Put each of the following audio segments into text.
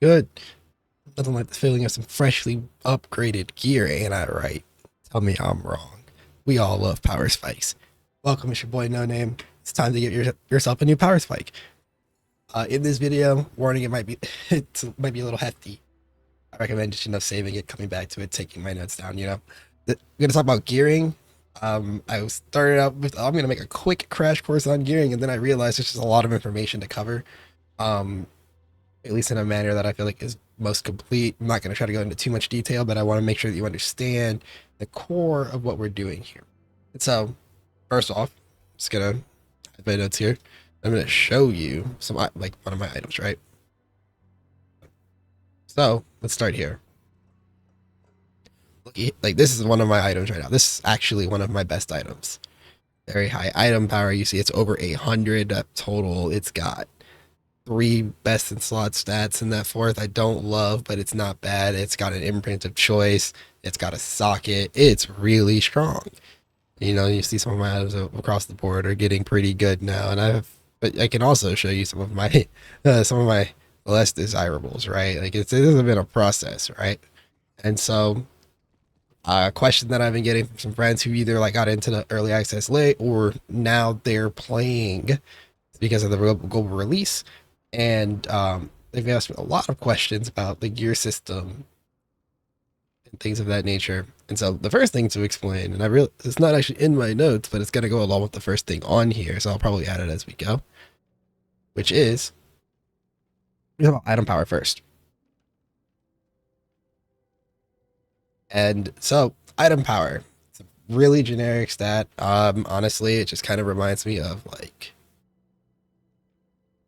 Good. Nothing like the feeling of some freshly upgraded gear, ain't I right? Tell me I'm wrong. We all love power spikes. Welcome, it's your boy No Name. It's time to get yourself a new power spike. In this video, warning, it might be it might be a little hefty. I recommend just saving it, coming back to it, taking my notes down. We're gonna talk about gearing. I started out with I'm gonna make a quick crash course on gearing, and then I realized there's just a lot of information to cover. Um, at least in a manner that I feel like is most complete. I'm not going to try to go into too much detail, but I want to make sure that you understand the core of what we're doing here. And so, first off, I'm just going to have my notes here. I'm going to show you some, like, one of my items, right? So, let's start here. Look, like, this is one of my items right now. This is actually one of my best items. Very high item power. You see, it's over 800 total. It's got 3 best in slot stats, and that 4th I don't love, but it's not bad. It's got an imprint of choice. It's got a socket. It's really strong. You see some of my items across the board are getting pretty good now, but I can also show you some of my less desirables, right? Like it has been a process, right? And so, a question that I've been getting from some friends who either like got into the early access late or now they're playing because of the global release, and they've asked me a lot of questions about the gear system and things of that nature. And so the first thing to explain, and it's not actually in my notes, but it's going to go along with the first thing on here, so I'll probably add it as we go, which is we have item power first. And so item power, it's a really generic stat. Honestly, it just kind of reminds me of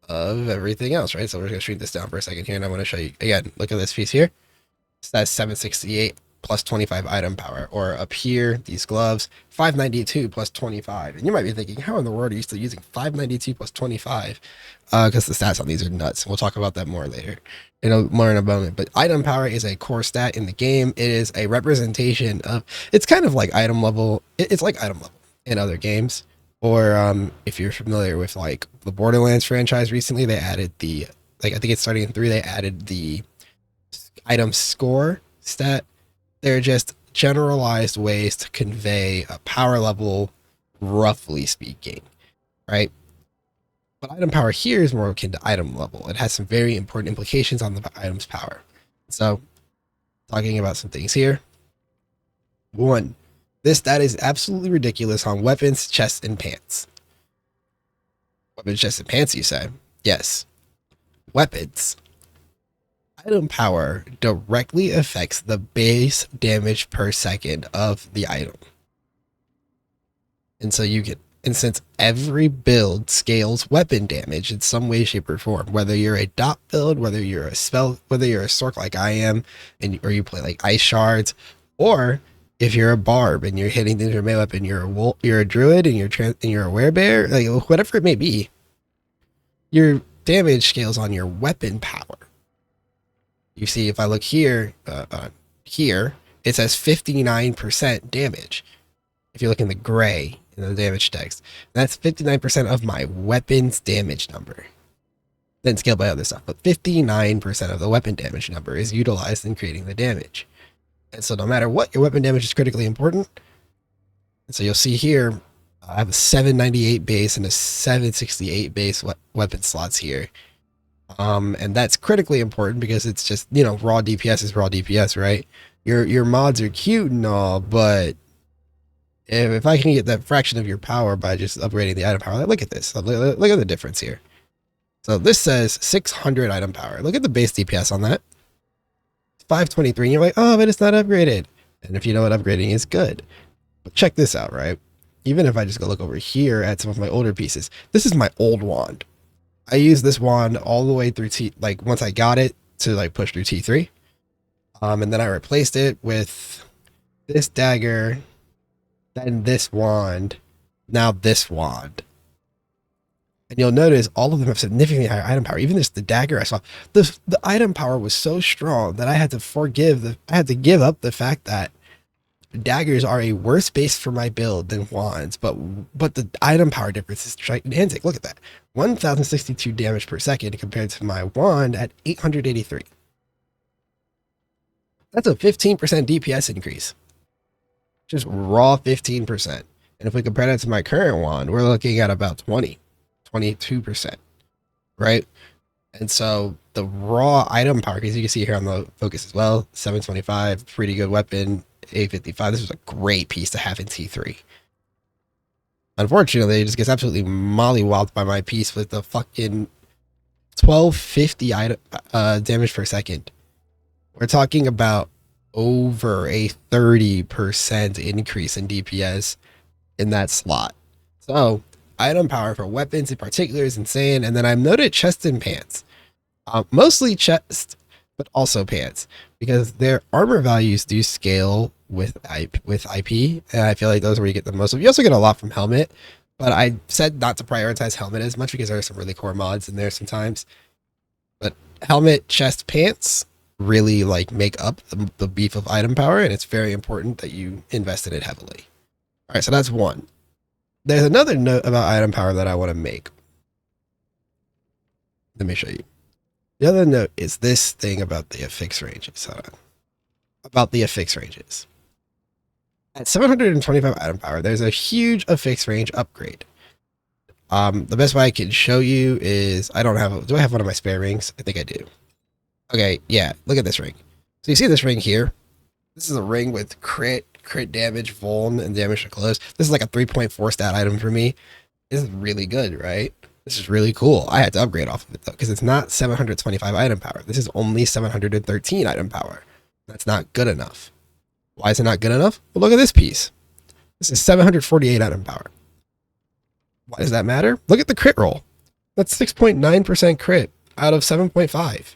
everything else, right? So we're going to shrink this down for a second here, and I want to show you again. Look at this piece here. That's 768 plus 25 item power, or up here, these gloves, 592 plus 25. And you might be thinking, how in the world are you still using 592 plus 25? Because the stats on these are nuts. We'll talk about that more later, more in a moment. But item power is a core stat in the game. It is a representation of, it's kind of like item level. It's like item level in other games. Or if you're familiar with like the Borderlands franchise, recently they added I think it's starting in 3, they added the item score stat. They're just generalized ways to convey a power level, roughly speaking, right? But item power here is more akin to item level. It has some very important implications on the item's power. So, talking about some things here. 1, this stat is absolutely ridiculous on weapons, chests, and pants. Weapons, chests, and pants, you say? Yes. Weapons. Item power directly affects the base damage per second of the item. And so since every build scales weapon damage in some way, shape, or form, whether you're a dot build, whether you're a spell, whether you're a sorc like I am, or you play like ice shards, or if you're a barb and you're hitting things with your melee weapon, you're a druid and you're a werebear, like whatever it may be, your damage scales on your weapon power. You see, if I look here, it says 59% damage. If you look in the gray in the damage text, that's 59% of my weapon's damage number. Then scaled by other stuff, but 59% of the weapon damage number is utilized in creating the damage. And so no matter what, your weapon damage is critically important. And so you'll see here, I have a 798 base and a 768 base weapon slots here. And that's critically important because it's just, raw DPS is raw DPS, right? Your mods are cute and all, but if I can get that fraction of your power by just upgrading the item power, look at this. Look at the difference here. So this says 600 item power. Look at the base DPS on that. It's 523, and you're like, oh, but it's not upgraded. And if you know what upgrading is, good. But check this out, right? Even if I just go look over here at some of my older pieces, this is my old wand. I used this wand all the way through once I got it to push through T3. And then I replaced it with this dagger, then this wand, now this wand. And you'll notice all of them have significantly higher item power. Even the dagger I saw, the item power was so strong that I had to give up the fact that daggers are a worse base for my build than wands, but the item power difference is gigantic. Look at that. 1062 damage per second compared to my wand at 883. That's a 15% DPS increase. Just raw 15%. And if we compare that to my current wand, we're looking at about 22%, right? And so the raw item power, because you can see here on the focus as well, 725, pretty good weapon, 855. This was a great piece to have in T3. Unfortunately, it just gets absolutely mollywopped by my piece with the fucking 1250 item, damage per second. We're talking about over a 30% increase in DPS in that slot. So item power for weapons in particular is insane. And then I've noted chest and pants, mostly chest, but also pants, because their armor values do scale with IP, and I feel like those are where you get the most of. You also get a lot from helmet, but I said not to prioritize helmet as much because there are some really core mods in there sometimes. But helmet, chest, pants really like make up the beef of item power, and it's very important that you invest in it heavily. All right, so that's one. There's another note about item power that I want to make. Let me show you. The other note is this thing about the affix ranges. About the affix ranges. At 725 item power, there's a huge affix range upgrade. The best way I can show you is, do I have one of my spare rings? I think I do. Okay, yeah, look at this ring. So you see this ring here? This is a ring with crit damage, vuln, and damage to close. This is like a 3.4 stat item for me. This is really good, right? This is really cool. I had to upgrade off of it though, because it's not 725 item power. This is only 713 item power. That's not good enough. Why is it not good enough? Well, look at this piece. This is 748 item power. Why does that matter? Look at the crit roll. That's 6.9% crit out of 7.5.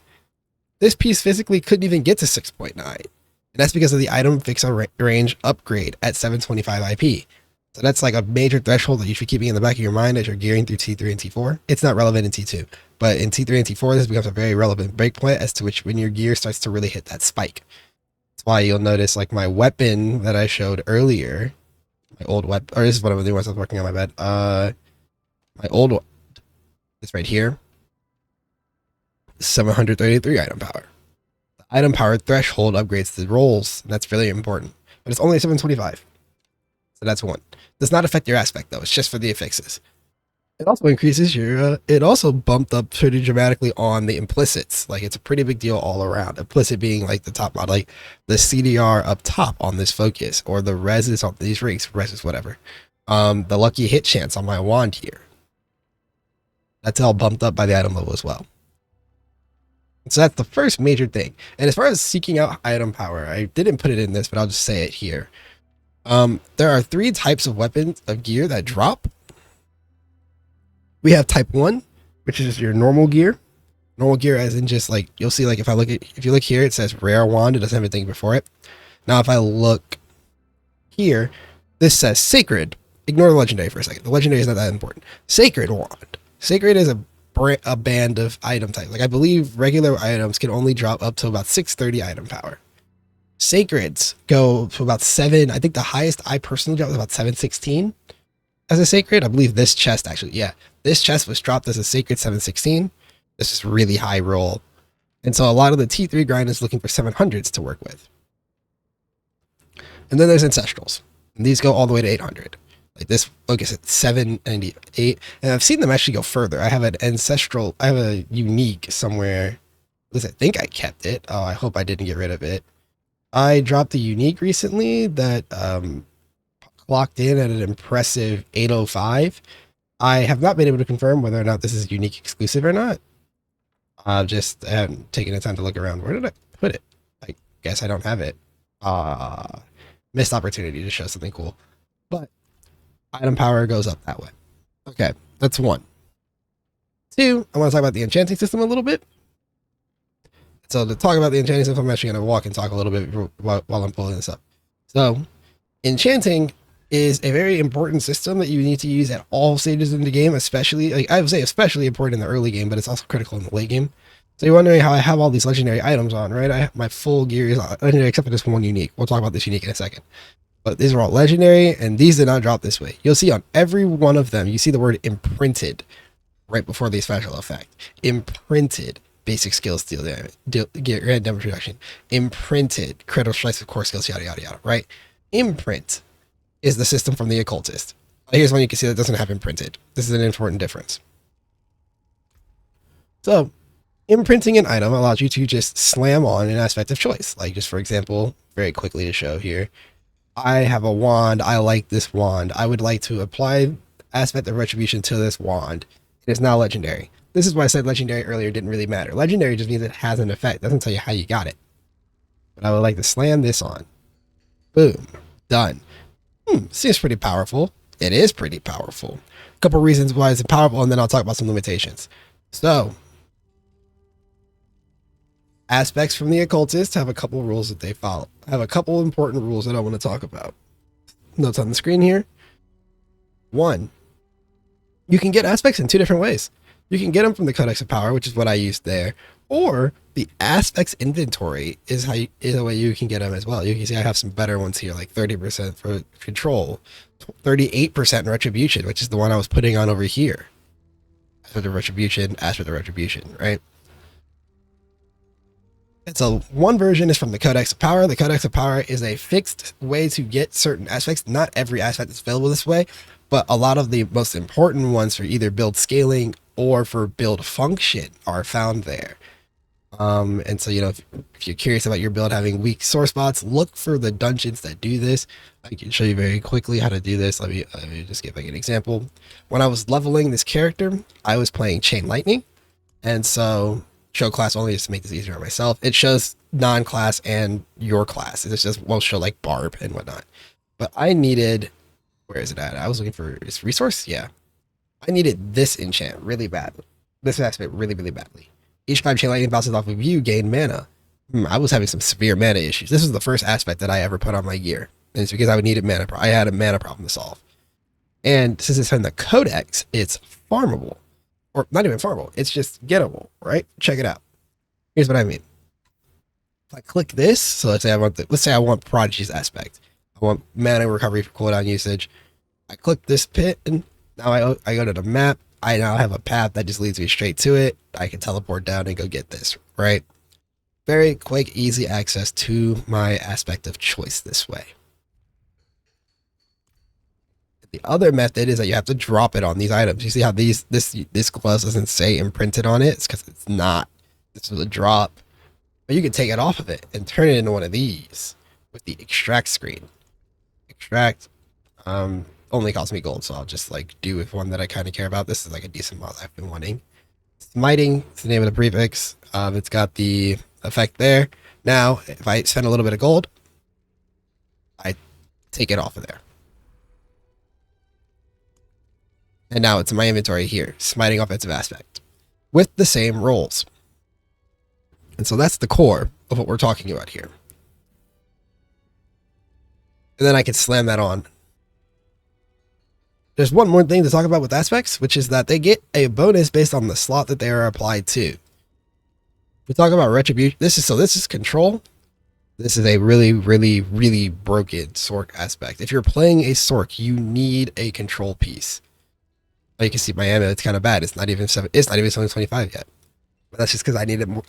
This piece physically couldn't even get to 6.9. And that's because of the item fixer range upgrade at 725 IP. So that's like a major threshold that you should be keeping in the back of your mind as you're gearing through T3 and T4. It's not relevant in T2, but in T3 and T4, this becomes a very relevant breakpoint as to which when your gear starts to really hit that spike. That's why you'll notice like my weapon that I showed earlier, my old weapon, or this is what I was doing once I was working on my bed. My old one, this right here, 733 item power. The item power threshold upgrades the rolls, and that's really important. But it's only 725. So that's one. Does not affect your aspect though. It's just for the affixes. It also increases your, it also bumped up pretty dramatically on the implicits. Like it's a pretty big deal all around. Implicit being like the top mod, like the CDR up top on this focus, or the reses on these rings, reses, whatever. The lucky hit chance on my wand here. That's all bumped up by the item level as well. So that's the first major thing. And as far as seeking out item power, I didn't put it in this, but I'll just say it here. There are 3 types of weapons of gear that drop. We have type 1, which is your normal gear. Normal gear as in just like, you'll see like if you look here, it says rare wand. It doesn't have anything before it. Now, if I look here, this says sacred. Ignore the legendary for a second. The legendary is not that important. Sacred wand. Sacred is a band of item type. Like I believe regular items can only drop up to about 630 item power. Sacreds go to about 7. I think the highest I personally dropped was about 716 as a sacred. I believe this chest actually, yeah, this chest was dropped as a sacred 716. This is really high roll. And so a lot of the T3 grind is looking for 700s to work with. And then there's ancestrals. And these go all the way to 800. Like this focus at 798. And I've seen them actually go further. I have an ancestral, I have a unique somewhere. At least I think I kept it. Oh, I hope I didn't get rid of it. I dropped a unique recently that clocked in at an impressive 805. I have not been able to confirm whether or not this is unique exclusive or not. I haven't taken the time to look around. Where did I put it? I guess I don't have it. Missed opportunity to show something cool. But item power goes up that way. Okay, that's 1. 2, I want to talk about the enchanting system a little bit. So to talk about the enchanting system, I'm actually going to walk and talk a little bit while I'm pulling this up. So enchanting is a very important system that you need to use at all stages in the game, especially, like I would say especially important in the early game, but it's also critical in the late game. So you're wondering how I have all these legendary items on, right? I have my full gear is legendary except for this one unique. We'll talk about this unique in a second. But these are all legendary, and these did not drop this way. You'll see on every one of them, you see the word imprinted right before the special effect. Imprinted, basic skill steal damage, get your damage reduction. Imprinted, critical strikes with core skills, yada yada yada, right? Imprint is the system from the Occultist. Here's one you can see that doesn't have imprinted. This is an important difference. So, imprinting an item allows you to just slam on an aspect of choice. Like, just for example, very quickly to show here, I have a wand. I like this wand. I would like to apply aspect of retribution to this wand. It is now legendary. This is why I said legendary earlier didn't really matter. Legendary just means it has an effect. It doesn't tell you how you got it. But I would like to slam this on. Boom. Done. Seems pretty powerful. It is pretty powerful. A couple reasons why it's powerful, and then I'll talk about some limitations. So, aspects from the Occultist have a couple rules that they follow. Have a couple important rules that I want to talk about. Notes on the screen here. 1. You can get aspects in 2 different ways. You can get them from the Codex of Power, which is what I used there, or the aspects inventory is a way you can get them as well. You can see I have some better ones here, like 30% for control, 38% in retribution, which is the one I was putting on over here. Aspect of retribution, right? And so one version is from the Codex of Power. The Codex of Power is a fixed way to get certain aspects. Not every aspect is available this way, but a lot of the most important ones for either build scaling or for build function are found there. And so, if you're curious about your build having weak sore spots, look for the dungeons that do this. I can show you very quickly how to do this. Let me just give like an example. When I was leveling this character, I was playing Chain Lightning. And so show class only just to make this easier on myself. It shows non-class and your class. It just won't show like Barb and whatnot. But I needed, where is it at? I was looking for this resource. Yeah. I needed this enchant really badly. This aspect really, really badly. Each time Chain Lightning bounces off of you, gain mana. I was having some severe mana issues. This was the first aspect that I ever put on my gear. And it's because I would need a mana. I had a mana problem to solve. And since it's in the Codex, it's farmable. Or not even farmable. It's just gettable, right? Check it out. Here's what I mean. If I click this, so let's say I want Prodigy's aspect. I want mana recovery for cooldown usage. I click this pit, and now I go to the map. I now have a path that just leads me straight to it. I can teleport down and go get this, right? Very quick, easy access to my aspect of choice this way. The other method is that you have to drop it on these items. You see how this glove doesn't say imprinted on it? It's because it's not. This is a drop. But you can take it off of it and turn it into one of these with the extract screen. Extract only costs me gold, so I'll just like do with one that I kind of care about. This is like a decent mod I've been wanting. Smiting is the name of the prefix. It's got the effect there. Now, if I spend a little bit of gold, I take it off of there. And now it's in my inventory here, smiting offensive aspect, with the same rolls. And so that's the core of what we're talking about here. And then I can slam that on. There's one more thing to talk about with aspects, which is that they get a bonus based on the slot that they are applied to. We talk about retribution. This is control. This is a really, really, really broken Sorc aspect. If you're playing a Sorc, you need a control piece. You can see my ammo, it's kind of bad. It's not even 725 yet. But that's just because I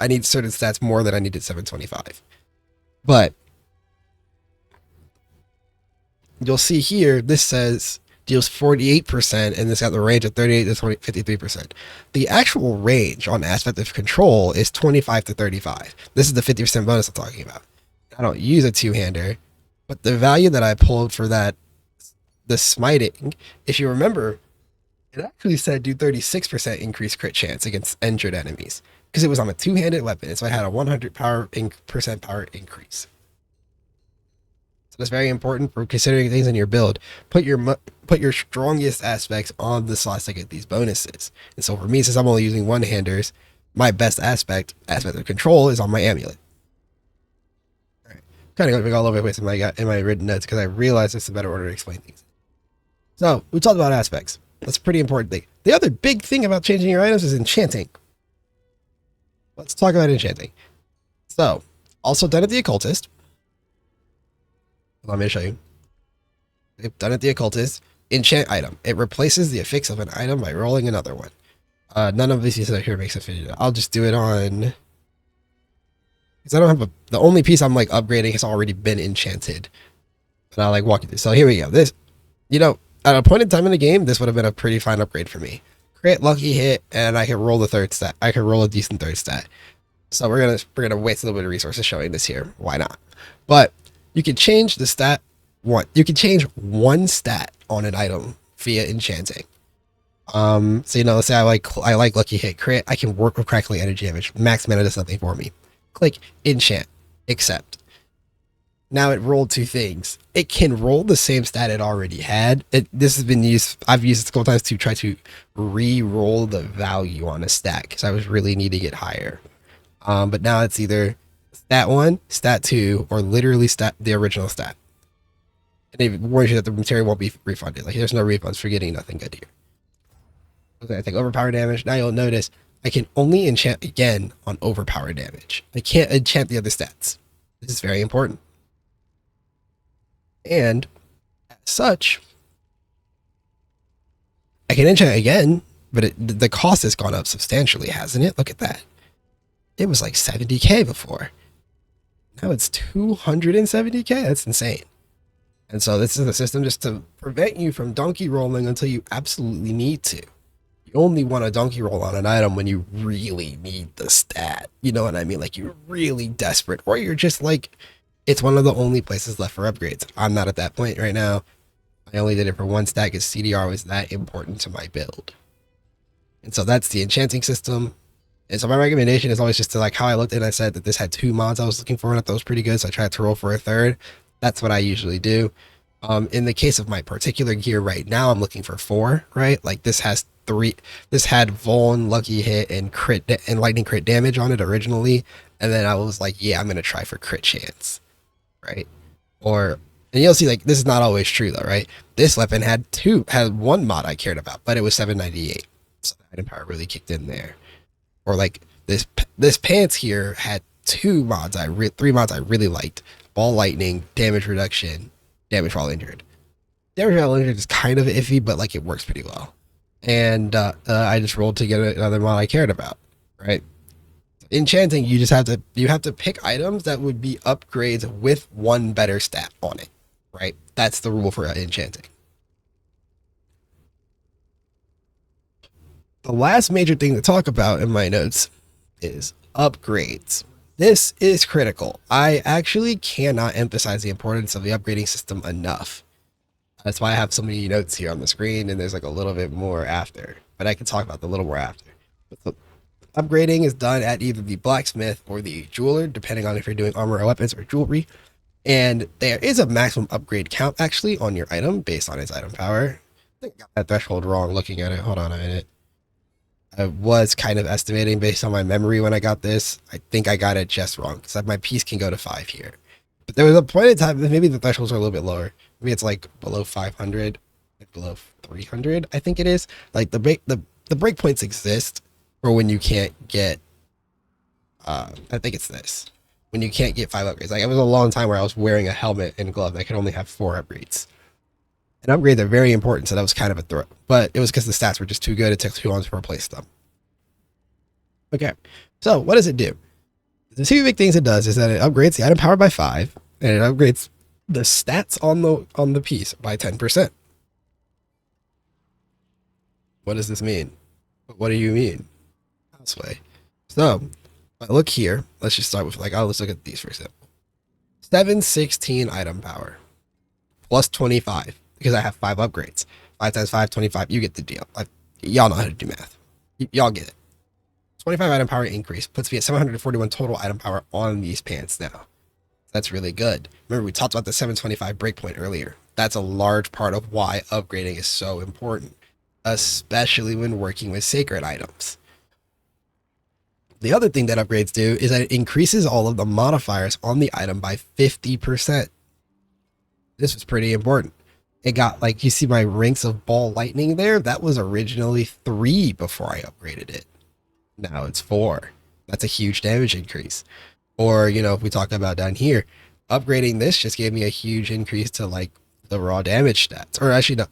need certain stats more than I needed 725. But you'll see here, this says deals 48%, and this got the range of 38 to 53%. The actual range on aspect of control is 25 to 35. This is the 50% bonus I'm talking about. I don't use a two-hander, but the value that I pulled for that, the smiting, if you remember, it actually said do 36% increased crit chance against injured enemies because it was on a two-handed weapon. So I had a 100% power increase. So that's very important for considering things in your build. Put your strongest aspects on the slots that get these bonuses. And so for me, since I'm only using one-handers, my best aspect of control is on my amulet. All right. Kind of going all over the place in my written notes because I realized it's a better order to explain things. So we talked about aspects. That's a pretty important thing. The other big thing about changing your items is enchanting. Let's talk about enchanting. So, also done at the Occultist. Allow me to show you. Done at the Occultist. Enchant item. It replaces the affix of an item by rolling another one. None of these pieces here makes a fit. I'll just do it on, because I don't have the only piece I'm like upgrading has already been enchanted. And I'll like walk you through. So here we go. This, at a point in time in the game, this would have been a pretty fine upgrade for me. Crit, lucky hit, and I can roll the third stat. I can roll a decent third stat. So we're gonna waste a little bit of resources showing this here. Why not? But you can change the stat one. You can change one stat on an item via enchanting. So let's say I like lucky hit, crit. I can work with crackling energy damage. Max mana does nothing for me. Click enchant, accept. Now it rolled two things. It can roll the same stat it already had. This has been used. I've used it a couple times to try to re-roll the value on a stat because I was really needing it higher. But now it's either stat 1, stat 2, or literally the original stat. And it warns you that the material won't be refunded. Like there's no refunds for getting nothing good here. Okay, I take overpower damage. Now you'll notice I can only enchant again on overpower damage. I can't enchant the other stats. This is very important. And as such, I can enchant again, but the cost has gone up substantially, hasn't it? Look at that. It was like 70k before. Now it's 270k. That's insane. And so this is a system just to prevent you from donkey rolling until you absolutely need to. You only want to donkey roll on an item when you really need the stat. You know what I mean? Like you're really desperate, or you're just like, it's one of the only places left for upgrades. I'm not at that point right now. I only did it for one stat because CDR was that important to my build. And so that's the enchanting system. And so my recommendation is always just to like how I looked at it. I said that this had 2 mods I was looking for, and I thought was pretty good. So I tried to roll for a third. That's what I usually do. In the case of my particular gear right now, I'm looking for 4, right? Like this has 3. This had Vuln, lucky hit, and crit and lightning crit damage on it originally. And then I was like, yeah, I'm going to try for crit chance, right? And you'll see like this is not always true though, right? This weapon had 1 mod I cared about, but it was 798. So the item power really kicked in there. Or like this pants here had 3 mods I really liked. Ball lightning, damage reduction, damage while injured. Damage while injured is kind of iffy, but like it works pretty well. And I just rolled to get another mod I cared about, right? Enchanting, you have to pick items that would be upgrades with 1 better stat on it, right? That's the rule for enchanting. The last major thing to talk about in my notes is upgrades. This is critical. I actually cannot emphasize the importance of the upgrading system enough. That's why I have so many notes here on the screen, and there's like a little bit more after, but I can talk about the little more after. But upgrading is done at either the blacksmith or the jeweler, depending on if you're doing armor or weapons or jewelry. And there is a maximum upgrade count actually on your item based on its item power. I think I got that threshold wrong looking at it. Hold on a minute. I was kind of estimating based on my memory when I got this. I think I got it just wrong because my piece can go to 5 here. But there was a point in time that maybe the thresholds are a little bit lower. Maybe it's like below 500, like below 300, I think it is. Like the breakpoints exist for when you can't get, I think it's this. When you can't get 5 upgrades. Like it was a long time where I was wearing a helmet and glove and I could only have 4 upgrades. And upgrades are very important, so that was kind of a throw. But it was because the stats were just too good. It took too long to replace them. Okay, so what does it do? The 2 big things it does is that it upgrades the item power by 5, and it upgrades the stats on the piece by 10%. What does this mean? What do you mean? This way. So, if I look here, let's just start with let's look at these for example. 716 item power plus 25. Because I have 5 upgrades. 5 times 5, 25. You get the deal. Y'all know how to do math. Y'all get it. 25 item power increase puts me at 741 total item power on these pants now. That's really good. Remember, we talked about the 725 breakpoint earlier. That's a large part of why upgrading is so important, especially when working with sacred items. The other thing that upgrades do is that it increases all of the modifiers on the item by 50%. This was pretty important. It got, like, you see my ranks of ball lightning there? That was originally 3 before I upgraded it. Now it's 4. That's a huge damage increase. Or, if we talk about down here, upgrading this just gave me a huge increase to, like, the raw damage stats. Or actually, no,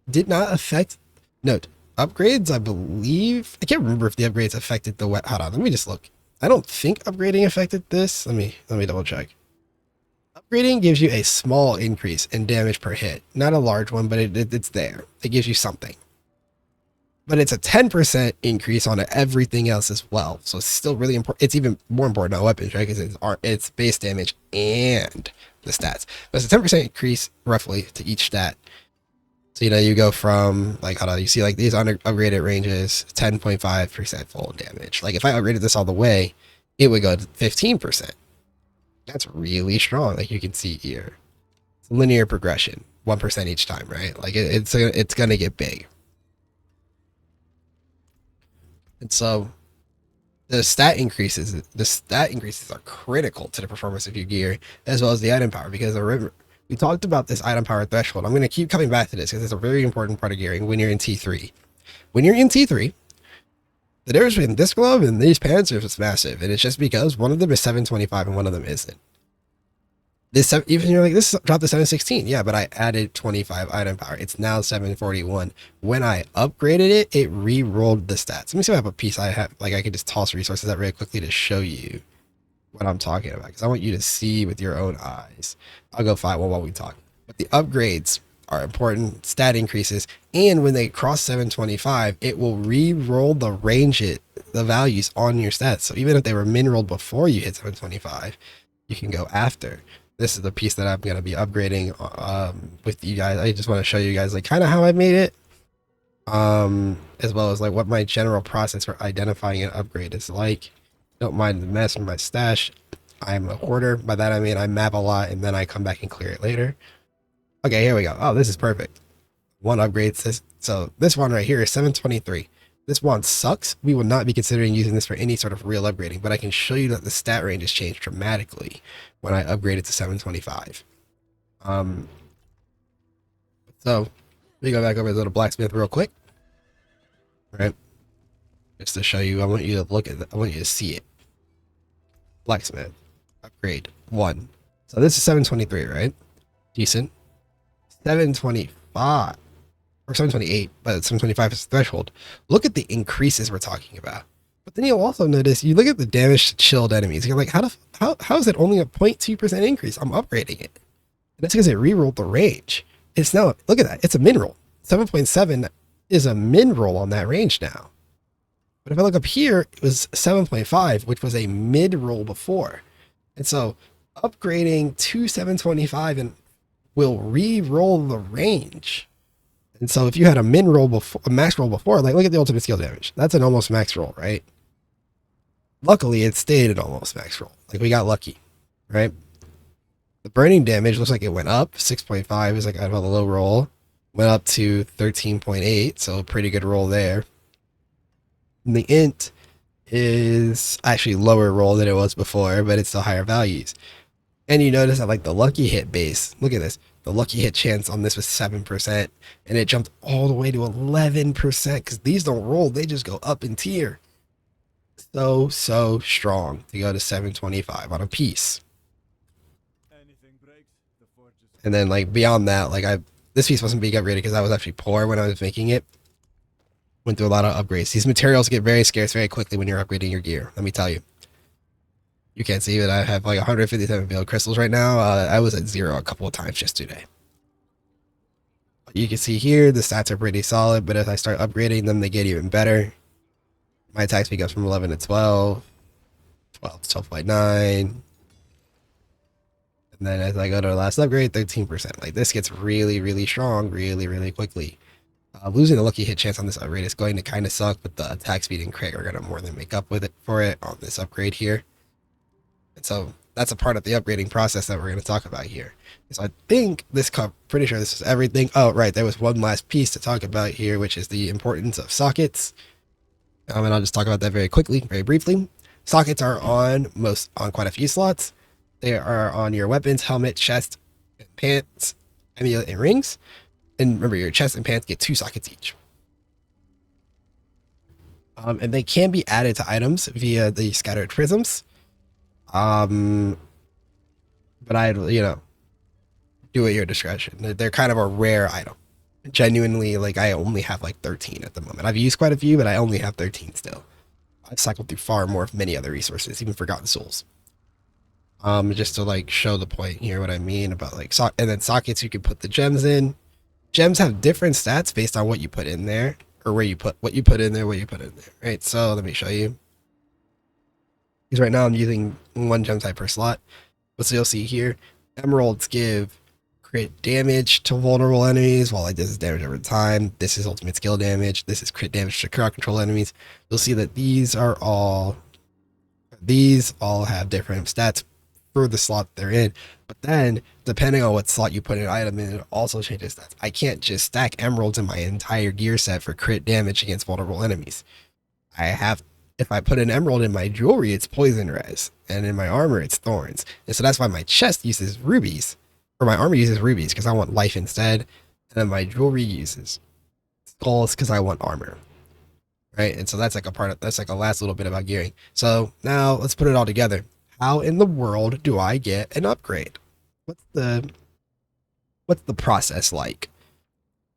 did not affect. Note, upgrades, I believe. I can't remember if the upgrades affected the wet. Hold on, let me just look. I don't think upgrading affected this. Let me double check. Upgrading gives you a small increase in damage per hit. Not a large one, but it's there. It gives you something. But it's a 10% increase on everything else as well. So it's still really important. It's even more important on weapons, right? Because it's base damage and the stats. But it's a 10% increase roughly to each stat. So, you know, you go from, like, hold on, you see, like, these upgraded ranges, 10.5% full damage. Like, if I upgraded this all the way, it would go to 15%. That's really strong, like you can see here. It's linear progression, 1% each time, right? Like, it's going to get big. And so, the stat increases are critical to the performance of your gear, as well as the item power, because we talked about this item power threshold. I'm going to keep coming back to this because it's a very important part of gearing when you're in T3. When you're in T3, the difference between this glove and these pants is massive, and it's just because one of them is 725 and one of them isn't. Even you're like, this dropped to 716. Yeah, but I added 25 item power. It's now 741. When I upgraded it, it re-rolled the stats. Let me see if I have a piece I have. Like, I can just toss resources out really quickly to show you what I'm talking about, because I want you to see with your own eyes. I'll go find one while we talk. But the upgrades are important, stat increases, and when they cross 725, it will re-roll the values on your stats. So even if they were min-rolled before you hit 725, you can go after. This is the piece that I'm going to be upgrading with you guys. I just want to show you guys, like, kind of how I made it, as well as, like, what my general process for identifying an upgrade is like. Don't mind the mess in my stash. I'm a hoarder. By that I mean I map a lot and then I come back and clear it later. Okay, here we go. Oh, this is perfect. One upgrades this. So this one right here is 723. This one sucks. We will not be considering using this for any sort of real upgrading, but I can show you that the stat range has changed dramatically when I upgrade it to 725. So we go back over to the little blacksmith real quick. All right. Just to show you, I want you to look at it. I want you to see it. Blacksmith. Upgrade 1. So this is 723, right? Decent. 725. Or 728, but 725 is the threshold. Look at the increases we're talking about. But then you'll also notice, you look at the damage to chilled enemies. You're like, how is it only a 0.2% increase? I'm upgrading it. And that's because it re-rolled the range. It's now, look at that. It's a min-roll. 7.7 is a min-roll on that range now. But if I look up here, it was 7.5, which was a mid-roll before. And so upgrading to 725 and will re-roll the range. And so if you had a min roll before, a max roll before, like look at the ultimate skill damage. That's an almost max roll, right? Luckily, it stayed at almost max roll. Like we got lucky, right? The burning damage looks like it went up. 6.5 is like out of a low roll. Went up to 13.8, so a pretty good roll there. And the int is actually lower roll than it was before, but it's still higher values. And you notice that like the lucky hit base, look at this. The lucky hit chance on this was 7%, and it jumped all the way to 11% because these don't roll, they just go up in tier. So strong to go to 725 on a piece. And then like beyond that, like this piece wasn't being upgraded because I was actually poor when I was making it. Went through a lot of upgrades. These materials get very scarce very quickly when you're upgrading your gear, let me tell you. You can't see it. I have like 157 veiled crystals right now. I was at 0 a couple of times just today. You can see here, the stats are pretty solid, but as I start upgrading them, they get even better. My attack speed goes from 11 to 12, 12 to 12.9. And then as I go to the last upgrade, 13%. Like this gets really strong, really quickly. Losing the lucky hit chance on this upgrade is going to kind of suck, but the attack speed and crit are going to more than make up with it for it on this upgrade here. And so that's a part of the upgrading process that we're going to talk about here. So I think pretty sure this is everything. Oh, right. There was one last piece to talk about here, which is the importance of sockets. And I'll just talk about that very quickly, very briefly. Sockets are on quite a few slots. They are on your weapons, helmet, chest, and pants, amulet, and rings. And remember, your chest and pants get 2 sockets each. And they can be added to items via the scattered prisms. But I, do do at your discretion. They're kind of a rare item. Genuinely, like I only have like 13 at the moment. I've used quite a few, but I only have 13 still. I've cycled through far more of many other resources, even Forgotten Souls. Just to like show the point here, what I mean about like and then sockets you can put the gems in. Gems have different stats based on what you put in there, or where you put what you put in there, what you put in there, right? So let me show you. Because right now I'm using 1 gem type per slot. But so you'll see here, emeralds give crit damage to vulnerable enemies, while like this is damage over time. This is ultimate skill damage. This is crit damage to crowd control enemies. You'll see that these all have different stats for the slot they're in. But then, depending on what slot you put an item in, it also changes stats. I can't just stack emeralds in my entire gear set for crit damage against vulnerable enemies. If I put an emerald in my jewelry, it's poison res, and in my armor, it's thorns. And so that's why my chest uses rubies, or my armor uses rubies because I want life instead, and then my jewelry uses skulls because I want armor, right? And so that's like that's like a last little bit about gearing. So now let's put it all together. How in the world do I get an upgrade? What's the process like?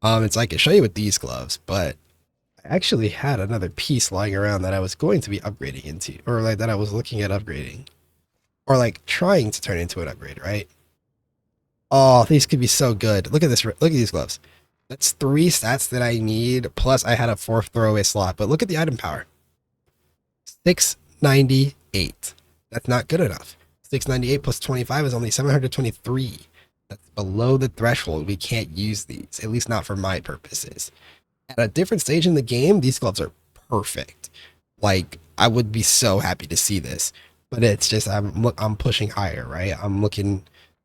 It's like I can show you with these gloves, but I actually had another piece lying around that I was going to be upgrading into, or like that I was looking at upgrading, or like trying to turn into an upgrade, right? Oh, these could be so good. Look at this. Look at these gloves. That's 3 stats that I need. Plus I had a 4th throwaway slot, but look at the item power. 698. That's not good enough. 698 plus 25 is only 723. That's below the threshold. We can't use these, at least not for my purposes. At a different stage in the game, these gloves are perfect. Like, I would be so happy to see this, but it's just I'm pushing higher, right? I'm looking.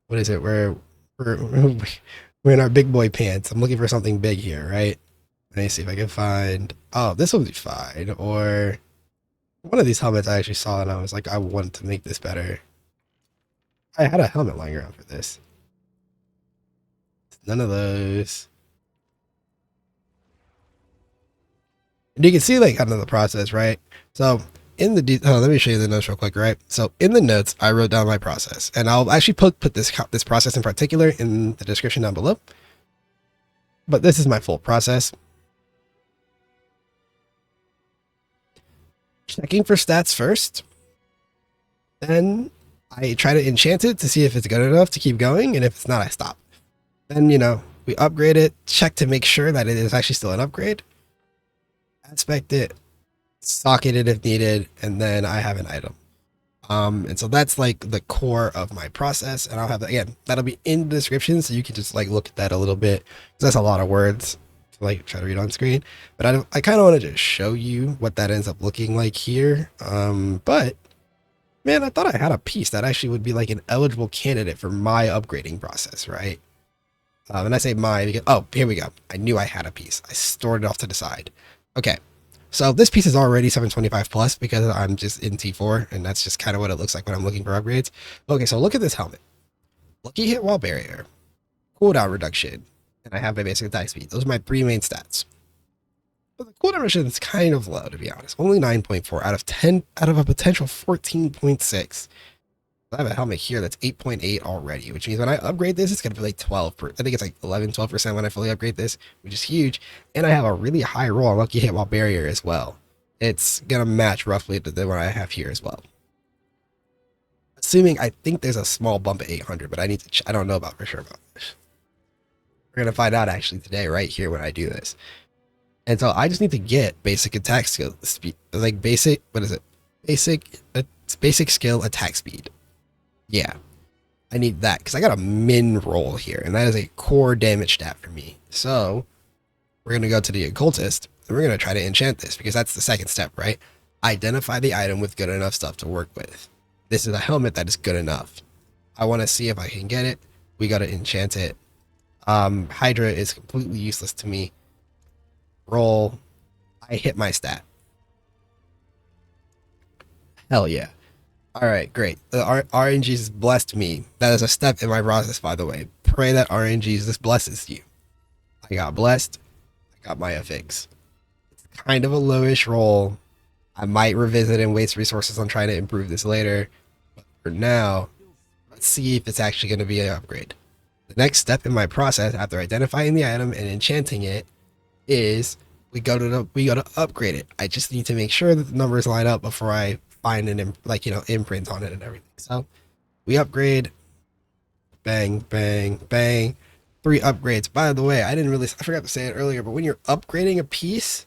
What is it? We're in our big boy pants. I'm looking for something big here, right? Let me see if I can find. Oh, this will be fine. Or one of these helmets I actually saw, and I was like, I want to make this better. I had a helmet lying around for this. None of those. And you can see like kind of the process, right? So in the let me show you the notes real quick, right? So in the notes, I wrote down my process, and I'll actually put this process in particular in the description down below. But this is my full process. Checking for stats first. Then I try to enchant it to see if it's good enough to keep going, and if it's not, I stop. Then, we upgrade it, check to make sure that it is actually still an upgrade. Aspect it, socket it if needed, and then I have an item. And so that's like the core of my process, and I'll have that again. That'll be in the description, so you can just like look at that a little bit. That's a lot of words to like try to read on screen, but I kind of want to just show you what that ends up looking like here. But man, I thought I had a piece that actually would be like an eligible candidate for my upgrading process, right? And I say my because, oh, here we go. I knew I had a piece. I stored it off to the side. Okay, so this piece is already 725 plus because I'm just in T4, and that's just kind of what it looks like when I'm looking for upgrades. Okay, so look at this helmet. Lucky hit wall barrier, cooldown reduction, and I have my basic attack speed. Those are my 3 main stats. But the cooldown reduction is kind of low, to be honest. Only 9.4 out of 10 out of a potential 14.6. I have a helmet here that's 8.8 already, which means when I upgrade this, it's going to be like 12. I think it's like 11-12% when I fully upgrade this, which is huge. And I have a really high roll on lucky hit wall barrier as well. It's going to match roughly to the one I have here as well. Assuming, I think there's a small bump at 800, but I need to I don't know about for sure about this. We're going to find out actually today, right here when I do this. And so I just need to get basic attack skill speed, like basic, what is it? Basic skill attack speed. Yeah, I need that because I got a min roll here, and that is a core damage stat for me. So we're going to go to the Occultist, and we're going to try to enchant this because that's the second step, right? Identify the item with good enough stuff to work with. This is a helmet that is good enough. I want to see if I can get it. We got to enchant it. Hydra is completely useless to me. Roll. I hit my stat. Hell yeah. All right, great. The RNGs blessed me. That is a step in my process, by the way. Pray that RNGs this blesses you. I got blessed. I got my affix. It's kind of a lowish roll. I might revisit and waste resources on trying to improve this later. But for now, let's see if it's actually going to be an upgrade. The The next step in my process after identifying the item and enchanting it is we go to upgrade it. I just need to make sure that the numbers line up before I find an imprint on it and everything. So we upgrade, bang, bang, bang. 3 upgrades. By the way, I forgot to say it earlier, but when you're upgrading a piece,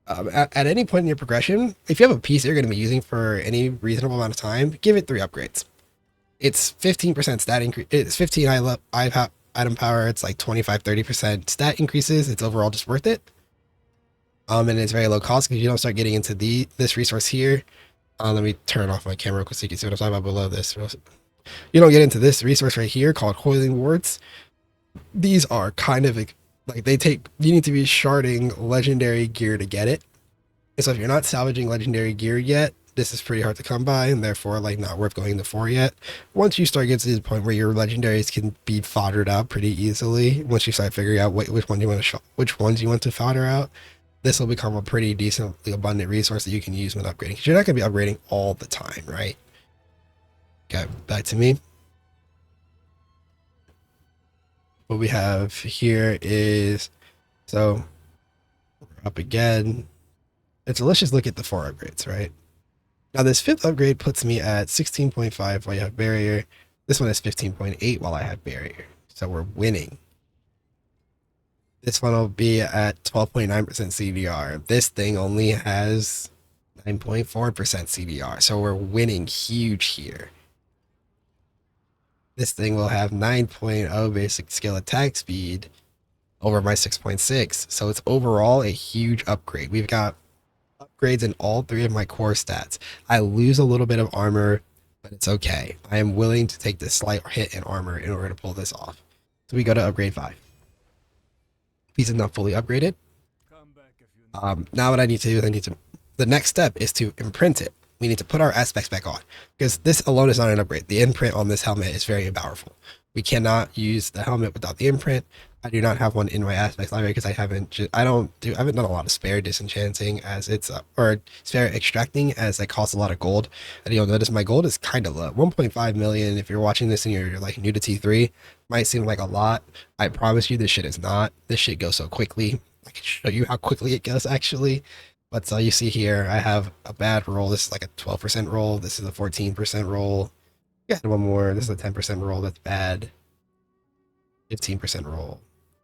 at any point in your progression, if you have a piece you're going to be using for any reasonable amount of time, give it 3 upgrades. It's 15% stat increase. It's 15 item power. It's like 25-30% stat increases. It's overall just worth it. And it's very low cost because you don't start getting into this resource here. Let me turn off my camera because you can see what I'm talking about below this. You don't get into this resource right here called Coiling Wards. These are kind of like you need to be sharding legendary gear to get it. And so if you're not salvaging legendary gear yet, this is pretty hard to come by and therefore like not worth going to 4 yet. Once you start getting to the point where your legendaries can be foddered out pretty easily, once you start figuring out which ones you want to fodder out, this will become a pretty decently abundant resource that you can use when upgrading. Because you're not going to be upgrading all the time, right? Okay, back to me. What we have here is, so we're up again. So let's just look at the 4 upgrades, right? Now this 5th upgrade puts me at 16.5 while you have barrier. This one is 15.8 while I have barrier. So we're winning. This one will be at 12.9% CDR. This thing only has 9.4% CDR. So we're winning huge here. This thing will have 9.0 basic skill attack speed over my 6.6. So it's overall a huge upgrade. We've got upgrades in all 3 of my core stats. I lose a little bit of armor, but it's okay. I am willing to take this slight hit in armor in order to pull this off. So we go to upgrade 5. Piece is not fully upgraded. Now what I need to do is the next step is to imprint it. We need to put our aspects back on because this alone is not an upgrade. The imprint on this helmet is very powerful. We cannot use the helmet without the imprint. I do not have one in my aspects library because I haven't done a lot of spare disenchanting as or spare extracting as it costs a lot of gold. And you'll notice my gold is kind of low. 1.5 million. If you're watching this and you're like new to T3, might seem like a lot. I promise you this shit is not. This shit goes so quickly. I can show you how quickly it goes actually. But so you see here, I have a bad roll. This is like a 12% roll. This is a 14% roll. Got one more. This is a 10% roll. That's bad. 15% roll.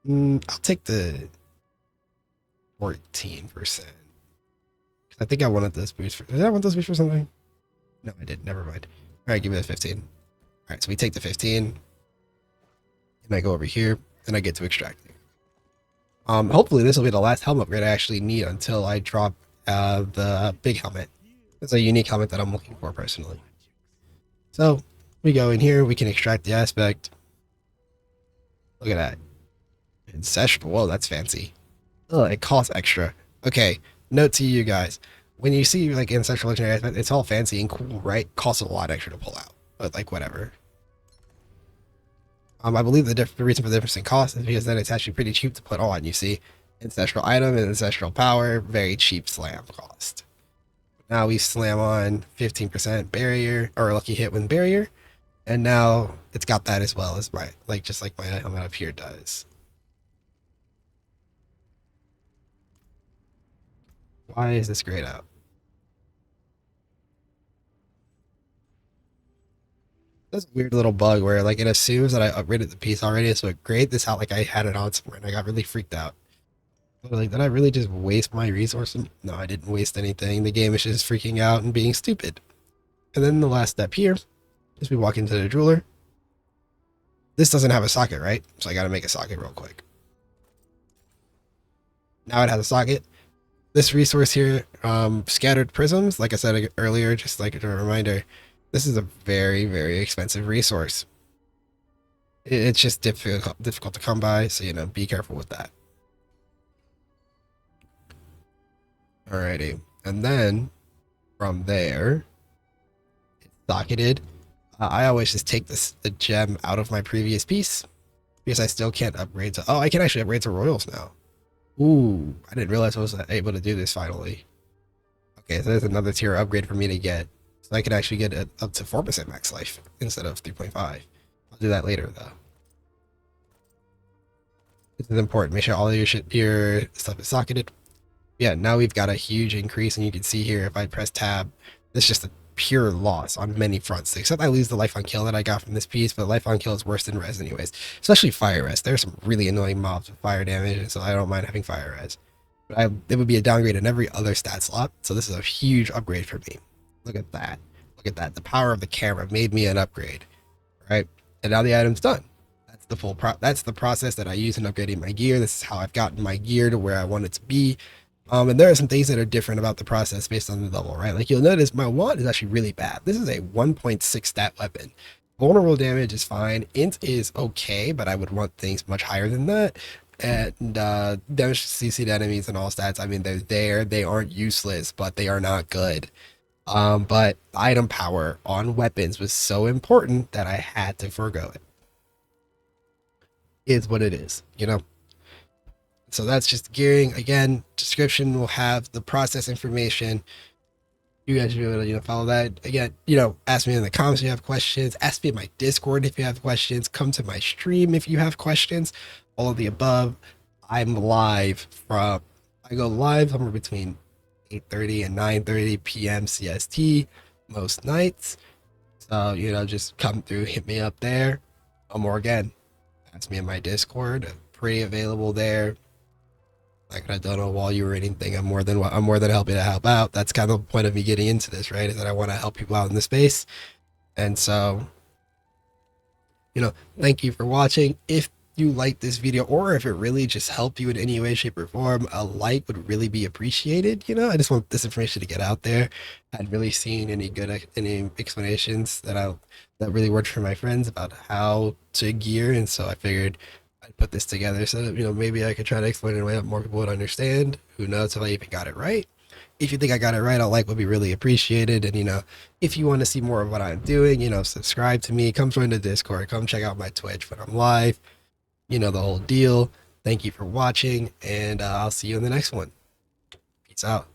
I'll take the 14%. I think I wanted this boost. Did I want this boost for something? No, I did. Never mind. All right, give me the 15. All right, so we take the 15. And I go over here, and I get to extract it. Hopefully this will be the last helmet upgrade I actually need until I drop the big helmet. It's a unique helmet that I'm looking for personally. So we go in here, we can extract the aspect. Look at that. Ancestral. Whoa, that's fancy. Oh, it costs extra. Okay, note to you guys. When you see like ancestral legendary aspect, it's all fancy and cool, right? Costs a lot extra to pull out. But like whatever. I believe the reason for the difference in cost is because then it's actually pretty cheap to put on. You see, ancestral item and ancestral power, very cheap slam cost. Now we slam on 15% barrier or lucky hit with barrier, and now it's got that as well as just like my helmet up here does. Why is this grayed out? This weird little bug where like it assumes that I upgraded the piece already, so it grayed this out like I had it on somewhere, and I got really freaked out. Like, did I really just waste my resources? No, I didn't waste anything. The game is just freaking out and being stupid. And then the last step here is we walk into the jeweler. This doesn't have a socket, right? So I got to make a socket real quick. Now it has a socket. This resource here, scattered prisms, like I said earlier, just like a reminder, this is a very, very expensive resource. It's just difficult to come by, so, be careful with that. Alrighty, and then from there, it's socketed. I always just take the gem out of my previous piece because I still can't upgrade to. Oh, I can actually upgrade to royals now. Ooh, I didn't realize I was able to do this finally. Okay, so there's another tier upgrade for me to get, so I can actually get it up to 4% max life instead of 3.5. I'll do that later though. This is important. Make sure all of your stuff is socketed. Yeah, now we've got a huge increase, and you can see here if I press tab, it's just a pure loss on many fronts. Except I lose the life on kill that I got from this piece, but life on kill is worse than res anyways. Especially fire res. There's some really annoying mobs with fire damage, and so I don't mind having fire res. But it would be a downgrade in every other stat slot, so this is a huge upgrade for me. Look at that. Look at that. The power of the camera made me an upgrade, right? And now the item's done. That's the that's the process that I use in upgrading my gear. This is how I've gotten my gear to where I want it to be. And there are some things that are different about the process based on the level, right? Like you'll notice my wand is actually really bad. This is a 1.6 stat weapon. Vulnerable damage is fine. Int is okay, but I would want things much higher than that. And damage to CC to enemies and all stats, I mean, they're there. They aren't useless, but they are not good. But item power on weapons was so important that I had to forego it. Is what it is, you know? So that's just gearing. Again, description will have the process information. You guys should be able to, follow that. Again, ask me in the comments if you have questions. Ask me in my Discord if you have questions. Come to my stream if you have questions. All of the above. I'm live I go live somewhere between 8:30 and 9:30 p.m. CST most nights. So, just come through, hit me up there. Or again, ask me in my Discord. Pretty available there. I could have done a while you or anything. I'm more than happy to help out. That's kind of the point of me getting into this, right? Is that I want to help people out in the space. And so, thank you for watching. If you like this video, or if it really just helped you in any way, shape, or form, a like would really be appreciated. I just want this information to get out there. I hadn't really seen any explanations that really worked for my friends about how to gear, and so I figured I'd put this together so that, maybe I could try to explain it in a way that more people would understand. Who knows if I even got it right. If you think I got it right, a like would be really appreciated. And, if you want to see more of what I'm doing, subscribe to me, come join the Discord, come check out my Twitch when I'm live, the whole deal. Thank you for watching, and I'll see you in the next one. Peace out.